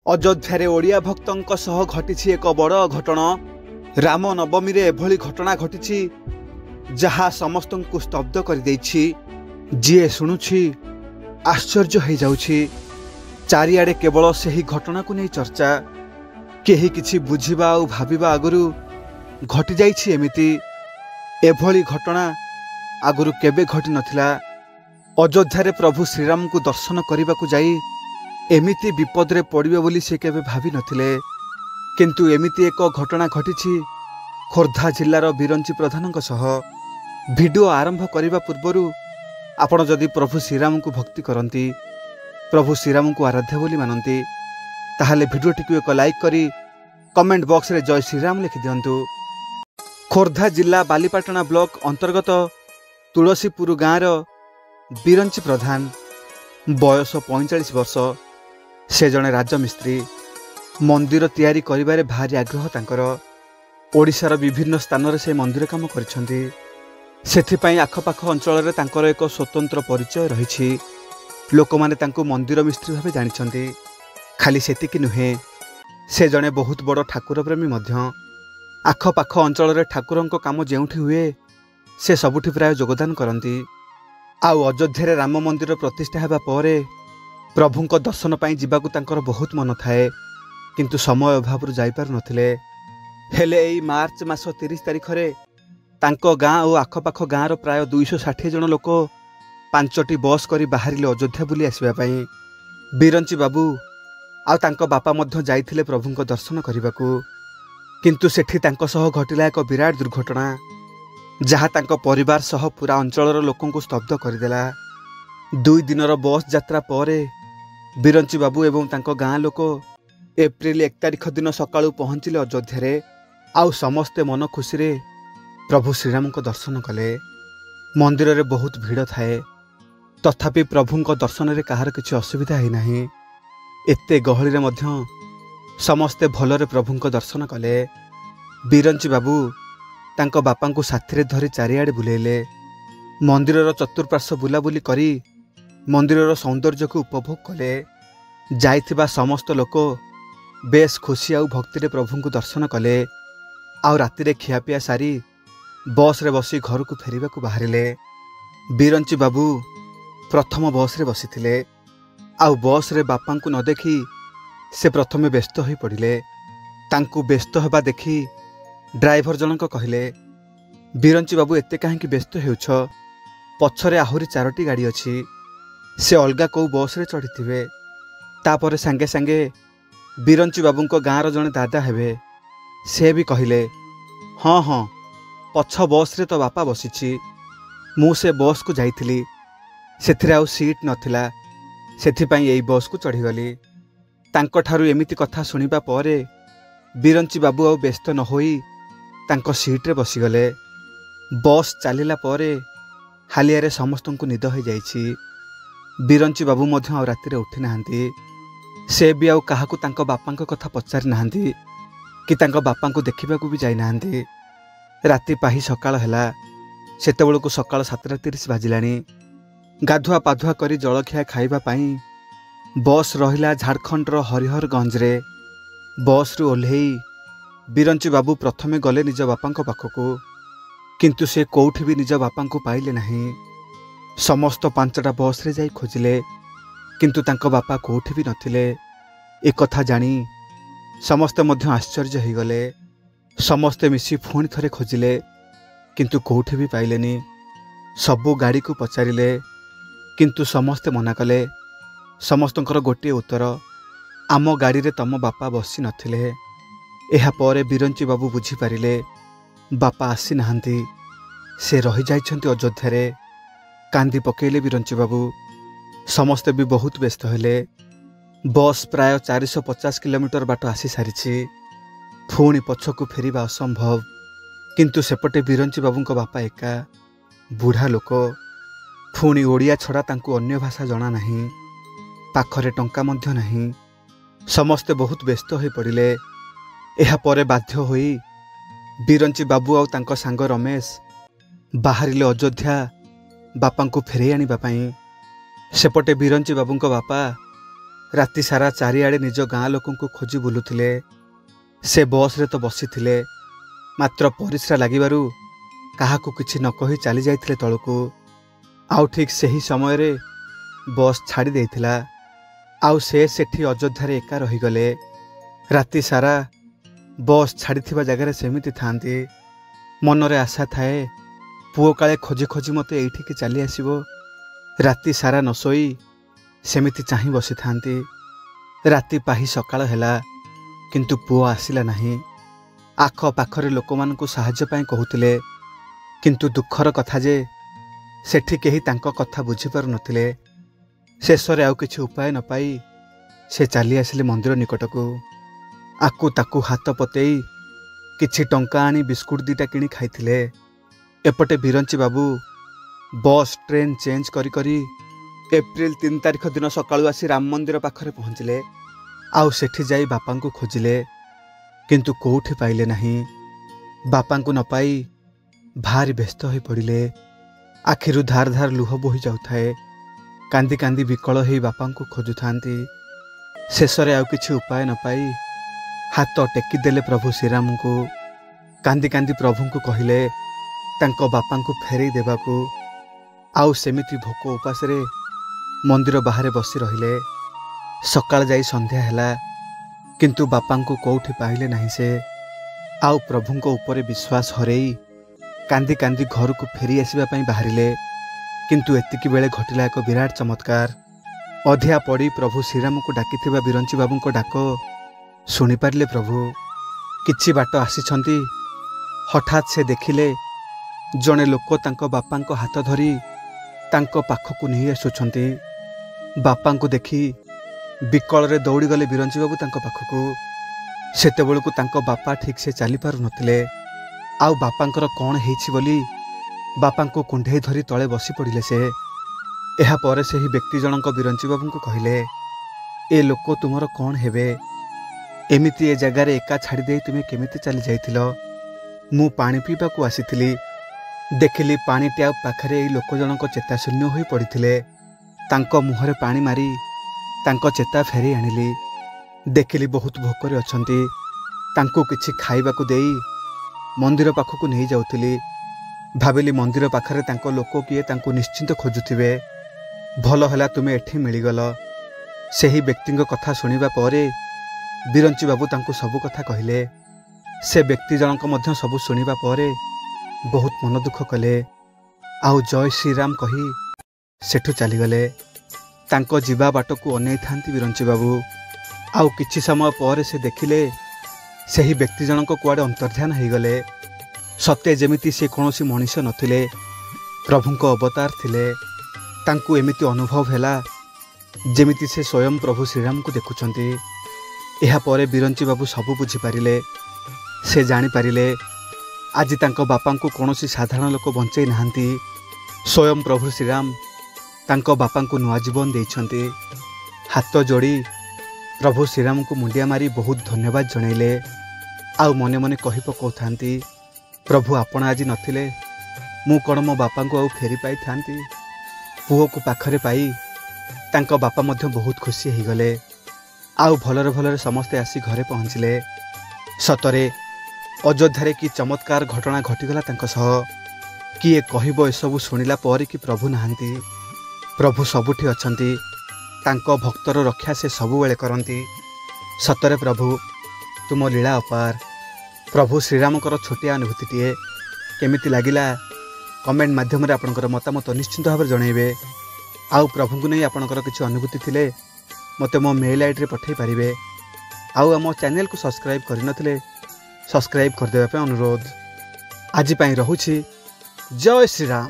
अयोध्या ओडिया भक्तों सह घटी एक बड़ घटना। राम नवमी रे एभली घटना घटी जहा समस्त को स्तब्ध कर जी शुणुछि आश्चर्य हो जाउछि। चारिआडे केवल सही घटना को नहीं चर्चा। केही किछि बुझिबा और भाबिबा आगुरु घटी जाइछि एमिति। एभली घटना आगुरु केबे घटी नथिला। अयोध्या रे प्रभु श्रीराम को दर्शन करने को जाई एमिति विपद रे पड़िबे बोली से केबे भाबी नथिले। किंतु एमिति एक घटना घटी खोर्धा जिल्लार बिरंची प्रधान सह। वीडियो आरंभ करने पूर्व आपण जदि प्रभु श्रीराम को भक्ति करती, प्रभु श्रीराम को आराध्य बोली मानती, ताहले वीडियोटी को एक लाइक करी कमेंट बॉक्स रे जय श्रीराम लिखि दियंतु। खोर्धा जिला बालीपाटना ब्लॉक अंतर्गत तुलसीपुर गाँव बिरंची प्रधान, बयस 45 वर्ष। से जड़े राजमिस्त्री। मंदिर तैयारी करिबारे भारी आग्रह तांकर। ओडिशार विभिन्न स्थान रे से मंदिर काम करिसेंती। सेथिपाई आखपाख अंचल रे तांकर एक स्वतंत्र परिचय रही। लोक माने तांको मंदिर मिस्त्री भावे जानिछंती। खाली सेतिकी नुहे, से जड़े बहुत बड़ ठाकुर प्रेमी मध्य। आखपाख अंचल रे ठाकुरंको काम जेउठी हुए से सबुठी प्राय योगदान करती। आउ अयोध्या राम मंदिर प्रतिष्ठा हेबा परे प्रभुंक दर्शन पाई जिबाकु तांकर बहुत मन थाए, किंतु समय अभाव जाई पारु नथिले। हेले एई मार्च मास 30 तारिख रे तांको गाँ और आखपाख गाँर प्राय 260 जन लोक 5टी बस करी बाहरिले अयोध्या बुली आसवा पाई। बिरंची बाबू आ तांको बापा मध्य जाइथिले प्रभुंक दर्शन करिबाकू। किंतु सेठी तांको सह घटिला एक विराट दुर्घटना, जहा तांको परिवार सह पूरा अंचलर लोकों को स्तब्ध करदेला। 2 दिनर बस यात्रा परे बिरंची बाबू एवं तांको गाँ लोक एप्रिल 1 तारिख दिन सकाळू पहुंचिले अयोध्या रे। आउ समस्ते मन खुशी रे प्रभु श्रीराम को दर्शन कले। मंदिर रे बहुत भीड़ थाए, तथापि प्रभुंक दर्शन रे कहार किछि असुविधा है नाही। एते गहली रे मध्य समस्ते भलरे प्रभुंक दर्शन कले। बिरंची बाबू तांको बापांकु साथी धरी चारिआडे बुलेले। मंदिरर चतुर्पार्श्व बुलाबुली करी मंदिरर सौंदर्य को उपभोग कले। जाइथिबा समस्त लोक बेस खुशी आउ भक्ति रे प्रभुंकु दर्शन कले। आउ राति रे खियापिया सारी बस रे बसी घर को फेरिबा को बाहरिले। बिरंची बाबू प्रथम बस रे बसिथिले। आउ बस रे बापांकु न देखी से प्रथमे व्यस्त होई पड़िले। तांकु व्यस्त हेबा देखी ड्राइवर जनक कहले, बिरंची बाबू एते काहेकि व्यस्त हेउछ? पछरे आहुरी 4टी गाड़ी अछि, से अलगा को बस रे चढ़िथिबे। तापर सांगे सांगे बिरंची बाबूंको गाँर जने दादा हेबे, से भी कहले, हाँ हाँ पछ बस रे तो बापा बसिछि। मु से बस को जाइथिली, सेथिरे आउ सीट नथिला, सेथिपाई एई बस को चढ़ीगली। तांको ठारू एमिति कथा सुनिबा परे बिरंची बाबू आउ व्यस्त न होई तांको सीट रे बसीगले। बस चलिला परे हालिया रे समस्तन को निद हो जाइछि। बिरंची बाबू मध्य आउ राति रे उठी नाहंती। से भी आउ काहाकू तांको बापांको कथा पचारि नाहंती कि तांको बापांको देखिबाकू भी जाई नाहंती। राति पाही सकाळ ହେଲା। सेतेबेलकू सकाळ 7:30 बाजिलाणी। गाधुआ पाधुआ करी जलखिया खाइबा पाई बस रहिला झारखंड रो हरिहरगंज रे। बस रु ओल्हेई बिरंची बाबू प्रथमे गले निज बापांको पाखकू, किंतु से कोउठी भी निज बापांको पाइले नाही। समस्त 5टा बस रे जाई खोजिले, किंतु तांको बापा कोउठी भी नथिले। ए कथा जानी समस्ते मध्य आश्चर्य हो गले। समस्ते मिसी पुणी थरे खोजिले, किंतु कोउठी भी पाइलेनी। सबु गाड़ी को पचारिले, किंतु समस्ते मना कले। समस्तंकर गोटे उत्तर, आम गाड़ी रे तम बापा बसी नथिले। एहा परे बिरंची बाबू बुझी पारिले बापा आसी नाहंती, से रही जाइछंती अयोध्या रे। कांदी पकेले बिरंची बाबू। समस्ते भी बहुत व्यस्त हेले। बस प्राय 450 किलोमीटर बाट आसी सारिछि। पुणी पछकू फेरिबा असंभव। किंतु सेपटे बिरंची बाबूंको बापा एका, बुढ़ा लोक। पुणी ओडिया छड़ा तांकू अन्य भाषा जणा नाही। पाखरे टंका मध्य नाही। समस्ते बहुत व्यस्त हो पड़िले। एहा परे बाध्य होई बिरंची बाबू आउ तांको सांग रमेश बाहरिले अयोध्या बापांकु फेरे आनिबा पई। सेपटे बिरंची बाबूंको बापा ରାତି ସାରା ଚାରିଆଡ଼େ ନିଜ ଗାଁ ଲୋକଙ୍କୁ ଖୋଜି ବୁଲୁଥିଲେ। ସେ ବସ୍ରେ ତ ବସିଥିଲେ, ମାତ୍ର ପରିସ୍ରା ଲାଗିବାରୁ କାହାକୁ କିଛି ନ କହି ଚାଲି ଯାଇଥିଲେ ତଳକୁ। ଆଉ ଠିକ୍ ସେହି ସମୟରେ ବସ୍ ଛାଡ଼ି ଦେଇଥିଲା। ଆଉ ସେ ସେଠି ଅଯୋଧ୍ୟାରେ ଏକା ରହିଗଲେ। ରାତି ସାରା ବସ୍ ଛାଡ଼ିଥିବା ଜାଗାରେ ସେମିତି ଥାଆନ୍ତି। ମନରେ ଆଶା ଥାଏ, ପୁଅ କାଳେ ଖୋଜି ଖୋଜି ମୋତେ ଏଇଠିକି ଚାଲି ଆସିବ। ରାତି ସାରା ନ ଶୋଇ ସେମିତି ଚାହିଁ ବସିଥାନ୍ତି। ରାତି ପାହି ସକାଳ ହେଲା, କିନ୍ତୁ ପୁଅ ଆସିଲା ନାହିଁ। ଆଖପାଖରେ ଲୋକମାନଙ୍କୁ ସାହାଯ୍ୟ ପାଇଁ କହୁଥିଲେ, କିନ୍ତୁ ଦୁଃଖର କଥା ଯେ ସେଠି କେହି ତାଙ୍କ କଥା ବୁଝିପାରୁନଥିଲେ। ଶେଷରେ ଆଉ କିଛି ଉପାୟ ନ ପାଇ ସେ ଚାଲି ଆସିଲେ ମନ୍ଦିର ନିକଟକୁ। ଆକୁ ତାକୁ ହାତ ପତେଇ କିଛି ଟଙ୍କା ଆଣି ବିସ୍କୁଟ ଦିଟା କିଣି ଖାଇଥିଲେ। ଏପଟେ ବିରଞ୍ଚି ବାବୁ ବସ୍ ଟ୍ରେନ୍ ଚେଞ୍ଜ କରି କରି ଏପ୍ରିଲ 3 ତାରିଖ ଦିନ ସକାଳୁ ଆସି ରାମ ମନ୍ଦିର ପାଖରେ ପହଞ୍ଚିଲେ। ଆଉ ସେଠି ଯାଇ ବାପାଙ୍କୁ ଖୋଜିଲେ, କିନ୍ତୁ କେଉଁଠି ପାଇଲେ ନାହିଁ। ବାପାଙ୍କୁ ନ ପାଇ ଭାରି ବ୍ୟସ୍ତ ହୋଇ ପଡ଼ିଲେ। ଆଖିରୁ ଧାର ଧାର ଲୁହ ବୋହି ଯାଉଥାଏ। କାନ୍ଦି କାନ୍ଦି ବିକଳ ହୋଇ ବାପାଙ୍କୁ ଖୋଜୁଥାନ୍ତି। ଶେଷରେ ଆଉ କିଛି ଉପାୟ ନ ପାଇ ହାତ ଟେକିଦେଲେ ପ୍ରଭୁ ଶ୍ରୀରାମଙ୍କୁ। କାନ୍ଦି କାନ୍ଦି ପ୍ରଭୁଙ୍କୁ କହିଲେ ତାଙ୍କ ବାପାଙ୍କୁ ଫେରେଇ ଦେବାକୁ। ଆଉ ସେମିତି ଭୋକ ଉପାସରେ ମନ୍ଦିର ବାହାରେ ବସି ରହିଲେ। ସକାଳ ଯାଇ ସନ୍ଧ୍ୟା ହେଲା, କିନ୍ତୁ ବାପାଙ୍କୁ କେଉଁଠି ପାଇଲେ ନାହିଁ ସେ। ଆଉ ପ୍ରଭୁଙ୍କ ଉପରେ ବିଶ୍ୱାସ ହରେଇ କାନ୍ଦି କାନ୍ଦି ଘରକୁ ଫେରି ଆସିବା ପାଇଁ ବାହାରିଲେ। କିନ୍ତୁ ଏତିକି ବେଳେ ଘଟିଲା ଏକ ବିରାଟ ଚମତ୍କାର। ଅଧିଆ ପଡ଼ି ପ୍ରଭୁ ଶ୍ରୀରାମଙ୍କୁ ଡାକିଥିବା ବିରଞ୍ଚି ବାବୁଙ୍କ ଡାକ ଶୁଣିପାରିଲେ ପ୍ରଭୁ। କିଛି ବାଟ ଆସିଛନ୍ତି, ହଠାତ୍ ସେ ଦେଖିଲେ ଜଣେ ଲୋକ ତାଙ୍କ ବାପାଙ୍କ ହାତ ଧରି ତାଙ୍କ ପାଖକୁ ନେଇ ଆସୁଛନ୍ତି। ବାପାଙ୍କୁ ଦେଖି ବିକଳରେ ଦୌଡ଼ିଗଲେ ବିରଞ୍ଚି ବାବୁ ତାଙ୍କ ପାଖକୁ। ସେତେବେଳକୁ ତାଙ୍କ ବାପା ଠିକ୍ ସେ ଚାଲିପାରୁନଥିଲେ। ଆଉ ବାପାଙ୍କର କ'ଣ ହେଇଛି ବୋଲି ବାପାଙ୍କୁ କୁଣ୍ଢେଇ ଧରି ତଳେ ବସି ପଡ଼ିଲେ ସେ। ଏହାପରେ ସେହି ବ୍ୟକ୍ତି ଜଣଙ୍କ ବିରଞ୍ଚି ବାବୁଙ୍କୁ କହିଲେ, ଏ ଲୋକ ତୁମର କ'ଣ ହେବେ? ଏମିତି ଏ ଜାଗାରେ ଏକା ଛାଡ଼ି ଦେଇ ତୁମେ କେମିତି ଚାଲି ଯାଇଥିଲ? ମୁଁ ପାଣି ପିଇବାକୁ ଆସିଥିଲି, ଦେଖିଲି ପାଣି ଟ୍ୟାପ୍ ପାଖରେ ଏଇ ଲୋକ ଜଣକ ଚେତାଶୂନ୍ୟ ହୋଇ ପଡ଼ିଥିଲେ। ତାଙ୍କ ମୁହଁରେ ପାଣି ମାରି ତାଙ୍କ ଚେତା ଫେରେଇ ଆଣିଲି। ଦେଖିଲି ବହୁତ ଭୋକରେ ଅଛନ୍ତି। ତାଙ୍କୁ କିଛି ଖାଇବାକୁ ଦେଇ ମନ୍ଦିର ପାଖକୁ ନେଇ ଯାଉଥିଲି। ଭାବିଲି ମନ୍ଦିର ପାଖରେ ତାଙ୍କ ଲୋକ କିଏ ତାଙ୍କୁ ନିଶ୍ଚିନ୍ତ ଖୋଜୁଥିବେ। ଭଲ ହେଲା ତୁମେ ଏଠି ମିଳିଗଲ। ସେହି ବ୍ୟକ୍ତିଙ୍କ କଥା ଶୁଣିବା ପରେ ବିରଞ୍ଚି ବାବୁ ତାଙ୍କୁ ସବୁ କଥା କହିଲେ। ସେ ବ୍ୟକ୍ତି ଜଣକ ମଧ୍ୟ ସବୁ ଶୁଣିବା ପରେ ବହୁତ ମନ ଦୁଃଖ କଲେ। ଆଉ ଜୟ ଶ୍ରୀରାମ କହି ସେଠୁ ଚାଲିଗଲେ। ତାଙ୍କ ଯିବା ବାଟକୁ ଅନେଇଥାନ୍ତି ବିରଞ୍ଚି ବାବୁ। ଆଉ କିଛି ସମୟ ପରେ ସେ ଦେଖିଲେ ସେହି ବ୍ୟକ୍ତି ଜଣକ କୁଆଡ଼େ ଅନ୍ତର୍ଧ୍ୟାନ ହୋଇଗଲେ। ସତେ ଯେମିତି ସେ କୌଣସି ମଣିଷ ନଥିଲେ, ପ୍ରଭୁଙ୍କ ଅବତାର ଥିଲେ। ତାଙ୍କୁ ଏମିତି ଅନୁଭବ ହେଲା ଯେମିତି ସେ ସ୍ୱୟଂ ପ୍ରଭୁ ଶ୍ରୀରାମଙ୍କୁ ଦେଖୁଛନ୍ତି। ଏହାପରେ ବିରଞ୍ଚି ବାବୁ ସବୁ ବୁଝିପାରିଲେ। ସେ ଜାଣିପାରିଲେ ଆଜି ତାଙ୍କ ବାପାଙ୍କୁ କୌଣସି ସାଧାରଣ ଲୋକ ବଞ୍ଚେଇ ନାହାନ୍ତି, ସ୍ୱୟଂ ପ୍ରଭୁ ଶ୍ରୀରାମ ତାଙ୍କ ବାପାଙ୍କୁ ନୂଆ ଜୀବନ ଦେଇଛନ୍ତି। ହାତ ଯୋଡ଼ି ପ୍ରଭୁ ଶ୍ରୀରାମଙ୍କୁ ମୁଣ୍ଡିଆ ମାରି ବହୁତ ଧନ୍ୟବାଦ ଜଣାଇଲେ। ଆଉ ମନେ ମନେ କହି ପକାଉଥାନ୍ତି, ପ୍ରଭୁ ଆପଣ ଆଜି ନଥିଲେ ମୁଁ କ'ଣ ମୋ ବାପାଙ୍କୁ ଆଉ ଫେରି ପାଇଥାନ୍ତି? ପୁଅକୁ ପାଖରେ ପାଇ ତାଙ୍କ ବାପା ମଧ୍ୟ ବହୁତ ଖୁସି ହୋଇଗଲେ। ଆଉ ଭଲରେ ଭଲରେ ସମସ୍ତେ ଆସି ଘରେ ପହଞ୍ଚିଲେ। ସତରେ ଅଯୋଧ୍ୟାରେ କି ଚମତ୍କାର ଘଟଣା ଘଟିଗଲା ତାଙ୍କ ସହ। କିଏ କହିବ ଏସବୁ ଶୁଣିଲା ପରେ କି ପ୍ରଭୁ ନାହାନ୍ତି? ପ୍ରଭୁ ସବୁଠି ଅଛନ୍ତି। ତାଙ୍କ ଭକ୍ତର ରକ୍ଷା ସେ ସବୁବେଳେ କରନ୍ତି। ସତରେ ପ୍ରଭୁ ତୁମ ଲୀଳା ଅପାର। ପ୍ରଭୁ ଶ୍ରୀରାମଙ୍କର ଛୋଟିଆ ଅନୁଭୂତିଟିଏ କେମିତି ଲାଗିଲା କମେଣ୍ଟ ମାଧ୍ୟମରେ ଆପଣଙ୍କର ମତାମତ ନିଶ୍ଚିନ୍ତ ଭାବରେ ଜଣାଇବେ। ଆଉ ପ୍ରଭୁଙ୍କୁ ନେଇ ଆପଣଙ୍କର କିଛି ଅନୁଭୂତି ଥିଲେ ମୋତେ ମୋ ମେଲ୍ ଆଇଡ଼ିରେ ପଠାଇ ପାରିବେ। ଆଉ ଆମ ଚ୍ୟାନେଲକୁ ସବସ୍କ୍ରାଇବ୍ କରିନଥିଲେ ସବସ୍କ୍ରାଇବ୍ କରିଦେବା ପାଇଁ ଅନୁରୋଧ। ଆଜି ପାଇଁ ରହୁଛି। ଜୟ ଶ୍ରୀରାମ।